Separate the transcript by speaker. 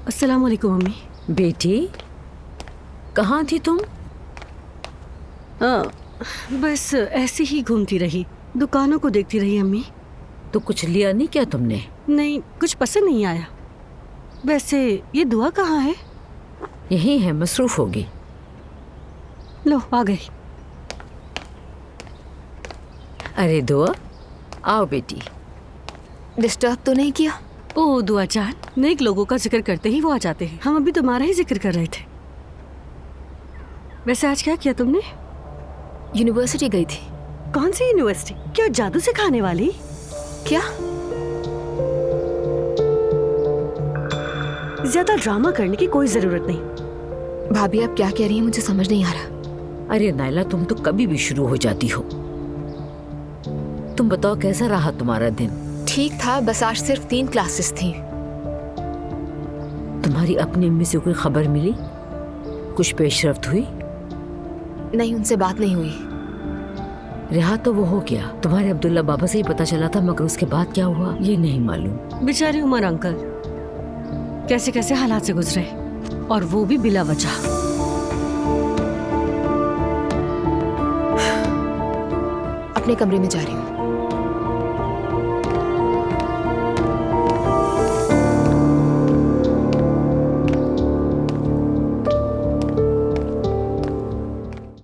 Speaker 1: अस्सलाम वालेकुम मम्मी।
Speaker 2: बेटी, कहाँ थी तुम?
Speaker 1: बस ऐसे ही घूमती रही, दुकानों को देखती रही अम्मी।
Speaker 2: तो कुछ लिया नहीं क्या तुमने?
Speaker 1: नहीं, कुछ पसंद नहीं आया। वैसे ये दुआ कहाँ है?
Speaker 2: यही है, मसरूफ होगी।
Speaker 1: लो आ गई।
Speaker 2: अरे दुआ, आओ बेटी।
Speaker 3: डिस्टर्ब तो नहीं किया?
Speaker 1: ओ दुआ जान, नेक लोगों का जिक्र करते ही वो आ जाते हैं। हम अभी तुम्हारा ही जिक्र कर रहे थे। वैसे आज क्या किया तुमने?
Speaker 3: यूनिवर्सिटी गई थी।
Speaker 1: कौन सी यूनिवर्सिटी? क्या जादू सिखाने वाली?
Speaker 3: क्या?
Speaker 1: ज्यादा ड्रामा करने की कोई जरूरत नहीं।
Speaker 3: भाभी आप क्या कह रही हैं, मुझे समझ नहीं आ रहा।
Speaker 2: अरे नायला, तुम तो कभी भी शुरू हो जाती हो। तुम बताओ कैसा रहा तुम्हारा दिन?
Speaker 3: ठीक था, बस आज सिर्फ 3 क्लासेस थी।
Speaker 2: तुम्हारी अपनी अम्मी से कोई खबर मिली? कुछ पेशरफ्त हुई?
Speaker 3: नहीं, उनसे बात नहीं हुई।
Speaker 2: रिहा तो वो हो गया, तुम्हारे अब्दुल्ला बाबा से ही पता चला था, मगर उसके बाद क्या हुआ ये नहीं मालूम।
Speaker 1: बेचारे उमर अंकल कैसे कैसे हालात से गुजरे, और वो भी बिला वजह।
Speaker 3: अपने कमरे में जा रही हूँ।